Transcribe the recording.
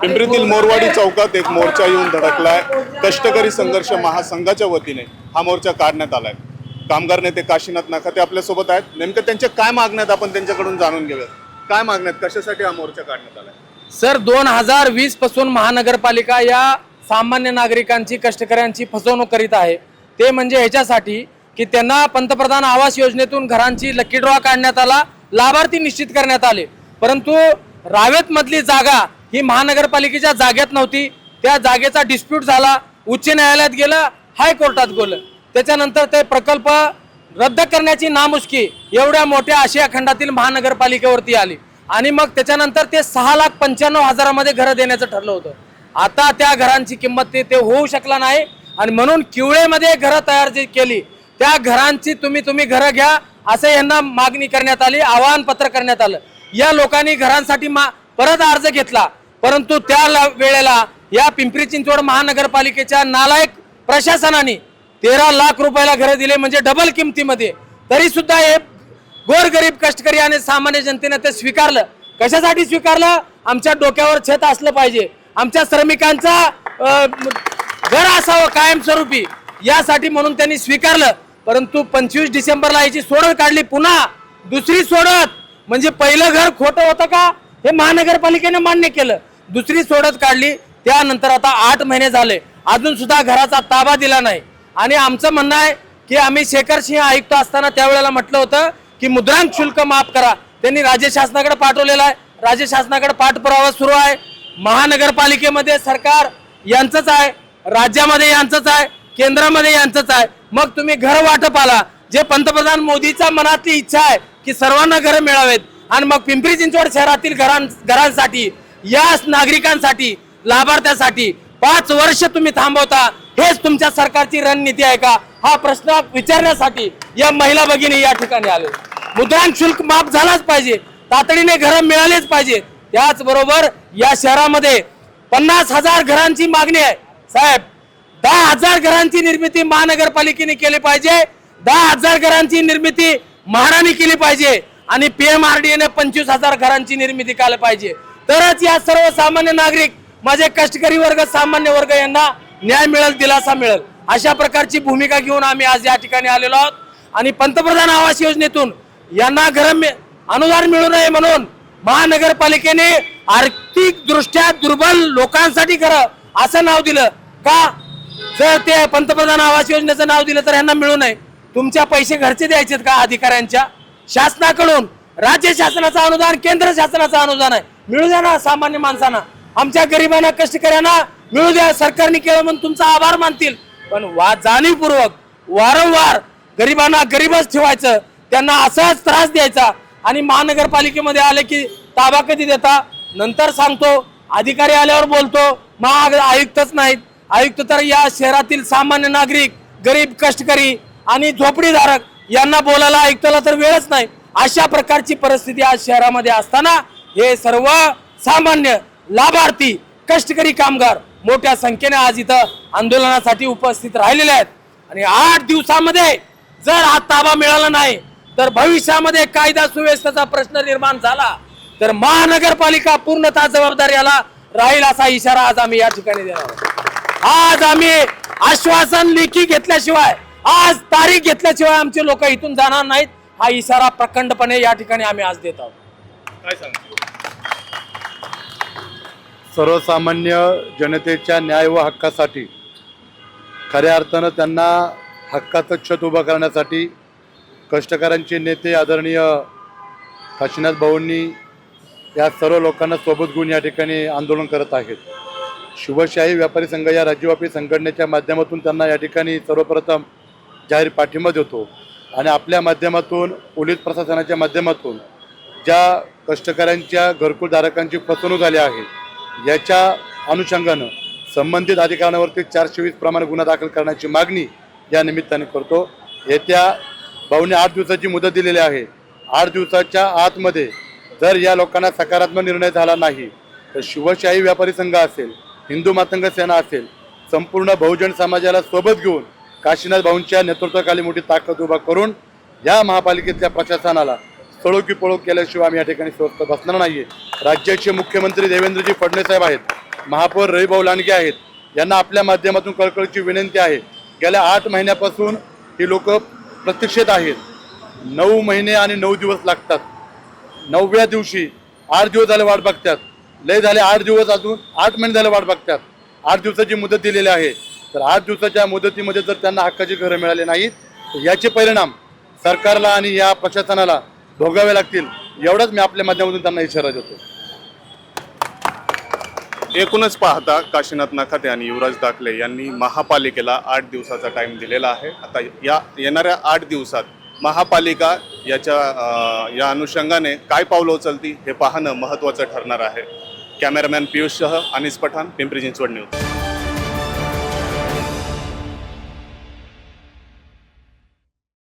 पिंपरीतील मोरवाडी चौकात एक मोर्चा येऊन धडकलाय। कष्टकरी संघर्ष महासंघाच्या वतीने हा मोर्चा काढण्यात आलाय। कामगार नेते काशीनाथ नाकाते आपल्या सोबत आहेत। नेमकं त्यांच्या काय मागण्यात आपण त्यांच्याकडून जाणून घेऊया। काय मागण्यात, कशासाठी हा मोर्चा काढण्यात आलाय? सर 2020 पासून महानगरपालिका या सामान्य नागरिकांची कष्टकऱ्यांची फसवणूक करीत आहे। ते म्हणजे ह्याच्यासाठी की त्यांना पंतप्रधान आवास योजनेतून घरांची लकी ड्रॉ काढण्यात आला, लाभार्थी निश्चित करण्यात आले, परंतु रावेत मधली जागा ही महानगरपालिकेच्या जागेत नव्हती। त्या जागेचा डिस्प्यूट झाला, उच्च न्यायालयात गेलं, हायकोर्टात गेलं। त्याच्यानंतर ते प्रकल्प रद्द करण्याची नामुष्की एवढ्या मोठ्या आशिया खंडातील महानगरपालिकेवरती आली आणि मग त्याच्यानंतर ते 6,95,000 घरं देण्याचं ठरलं होतं। आता त्या घरांची किंमत ते होऊ शकला नाही आणि म्हणून किवळेमध्ये घरं तयार जी केली त्या घरांची तुम्ही घरं घ्या असं यांना मागणी करण्यात आली, आवाहन पत्र करण्यात आलं। या लोकांनी घरांसाठी परत अर्ज घेतला, परंतु त्या वेळेला या पिंपरी चिंचवड महानगरपालिकेच्या नालायक प्रशासनाने 13 लाख रुपयाला घरं दिले, म्हणजे डबल किमतीमध्ये। तरी सुद्धा हे गोरगरीब कष्टकरी आणि सामान्य जनतेने ते स्वीकारलं। कशासाठी स्वीकारलं? आमच्या डोक्यावर छत असलं पाहिजे, आमच्या श्रमिकांचा घर असावं कायमस्वरूपी, यासाठी म्हणून त्यांनी स्वीकारलं। परंतु 25 डिसेंबरला याची सोडत काढली, पुन्हा दुसरी सोडत, म्हणजे पहिलं घर खोटं होतं का हे महानगरपालिकेने मान्य केलं, दुसरी सोडत काढली। त्यानंतर आता 8 महिने झाले, अजून सुद्धा घराचा ताबा दिला नाही। आणि आमचं म्हणणं आहे की आम्ही शेखर सिंह आयुक्त असताना त्यावेळेला म्हटलं होतं की मुद्रांक शुल्क माफ करा। त्यांनी राज्य शासनाकडे पाठवलेलं आहे, राज्य शासनाकडे पाठपुरावा सुरू आहे। महानगरपालिकेमध्ये सरकार यांचंच आहे, राज्यामध्ये यांचंच आहे, केंद्रामध्ये यांचंच आहे। मग तुम्ही घर वाटपाला जे पंतप्रधान मोदीच्या मनातली इच्छा आहे की सर्वांना घरं मिळावेत, आणि मग पिंपरी चिंचवड शहरातील घरांसाठी या नागरिकांसाठी लाभार्थ्यांसाठी 5 वर्ष तुम्ही थांबवता, हेच तुमच्या सरकारची रणनीती आहे का? हा प्रश्न विचारण्यासाठी या महिला भगिनी या ठिकाणी आले। मुद्रांक शुल्क माफ झालाच पाहिजे, तातडीने घरं मिळालेच पाहिजे। त्याचबरोबर या शहरामध्ये 50,000 घरांची मागणी आहे साहेब। 10,000 घरांची निर्मिती महानगरपालिकेने केली पाहिजे, 10,000 घरांची निर्मिती महाराणी केली पाहिजे आणि PMRDA ने 25,000 घरांची निर्मिती केली पाहिजे। तरच या सर्वसामान्य नागरिक, माझे कष्टकरी वर्ग, सामान्य वर्ग यांना न्याय मिळेल, दिलासा मिळेल। अशा प्रकारची भूमिका घेऊन आम्ही आज या ठिकाणी आलेलो आहोत। आणि पंतप्रधान आवास योजनेतून यांना घर अनुदान मिळू नये म्हणून महानगरपालिकेने आर्थिक दृष्ट्या दुर्बल लोकांसाठी घरं असं नाव दिलं का? जर ते पंतप्रधान आवास योजनेचं नाव दिलं तर यांना मिळू नये? तुमच्या पैसे घरचे द्यायचेत का अधिकाऱ्यांच्या? शासनाकडून राज्य शासनाचं अनुदान, केंद्र शासनाचं अनुदान आहे, मिळू द्या ना सामान्य माणसांना, आमच्या गरिबांना, कष्टकऱ्यांना मिळू द्या। सरकारने केलं म्हणून तुमचा आभार मानतील, पण जाणीवपूर्वक वारंवार गरिबांना गरीबच ठेवायचं, त्यांना असाच त्रास द्यायचा। आणि महानगरपालिकेमध्ये आले की ताबा कधी देता? नंतर सांगतो, अधिकारी आल्यावर बोलतो। आयुक्तच नाहीत, आयुक्त तर या शहरातील सामान्य नागरिक, गरीब, कष्टकरी आणि झोपडीधारक यांना बोलायला, आयुक्ताला तर वेळच नाही। अशा प्रकारची परिस्थिती आज शहरामध्ये असताना हे सर्व सामान्य लाभार्थी कष्टकरी कामगार मोठ्या संख्येने आज इथं आंदोलनासाठी उपस्थित राहिलेले आहेत। आणि 8 दिवसामध्ये जर हा ताबा मिळाला नाही तर भविष्यामध्ये कायदा सुव्यवस्थेचा प्रश्न निर्माण झाला तर महानगरपालिका पूर्णतः जबाबदार याला राहील, असा इशारा आज आम्ही या ठिकाणी देणार आहोत। आज आम्ही आश्वासन लेखी घेतल्याशिवाय, आज तारीख घेतल्याशिवाय आमचे लोक इथून जाणार नाहीत, हा इशारा प्रखंडपणे या ठिकाणी आम्ही आज देत आहोत। काय सांगतो? सर्वसामान्य जनतेच्या न्याय व हक्कासाठी, खऱ्या अर्थानं त्यांना हक्काचं छत उभं करण्यासाठी कष्टकऱ्यांचे नेते आदरणीय काशीनाथ भाऊंनी या सर्व लोकांना सोबत घेऊन या ठिकाणी आंदोलन करत आहेत। शिवशाही व्यापारी संघ या राज्यव्यापी संघटनेच्या माध्यमातून त्यांना या ठिकाणी सर्वप्रथम जाहीर पाठिंबा देतो आणि आपल्या माध्यमातून, पोलीस प्रशासनाच्या माध्यमातून ज्या कष्टकऱ्यांच्या घरकुलधारकांची फसवणूक झाली आहे याच्या अनुषंगानं संबंधित अधिकाऱ्यांवरती 420 प्रमाणे गुन्हा दाखल करण्याची मागणी या निमित्ताने करतो। येत्या भाऊने 8 दिवसाची मुदत दिलेली आहे। 8 दिवसाच्या आतमध्ये जर या लोकांना सकारात्मक निर्णय झाला नाही तर शिवशाही व्यापारी संघ असेल, हिंदू मातंग सेना असेल, संपूर्ण बहुजन समाजाला सोबत घेऊन काशीनाथ भाऊंच्या नेतृत्वाखाली मोठी ताकद उभा करून या महापालिकेतल्या प्रशासनाला स्थळो की पळो केल्याशिवाय आम्ही या ठिकाणी स्वस्त बसणार नाहीये। राज्याचे मुख्यमंत्री देवेंद्रजी फडणवीस साहेब आहेत, महापौर रविभाऊ लांडगे आहेत, यांना आपल्या माध्यमातून कळकळीची विनंती आहे. गेल्या 8 महिन्यापासून ही लोक प्रतीक्षेत आहेत. 9 महिने आणि 9 दिवस लागतात. 9व्या दिवशी 8 दिवस झाले वाट बघतात. लय झाले 8 दिवस, अजून 8 महिने झाले वाट बघतात. 8 दिवसाची मुदत दिलेली आहे. तर 8 दिवसाच्या मुदतीमध्ये जर त्यांना हक्काची घरं मिळाली नाहीत तर याचे परिणाम सरकारला आणि या प्रशासनाला भोगावे लागतील. एवढाच मी आपल्या माध्यमातून त्यांना इशारा देतो. एकूणच पाहता काशीनाथ नखाते आणि युवराज दाखले यांनी महापालिकेला 8 दिवसाचा टाइम दिलेला आहे. आता या येणाऱ्या 8 दिवसात महापालिका या अनुषंगाने काय पावलं उचलती हे पाहणं महत्त्वाचं ठरणार आहे. कॅमेरामॅन पियुषसह अनिस पठाण, पिंपरी चिंचवड न्यूज.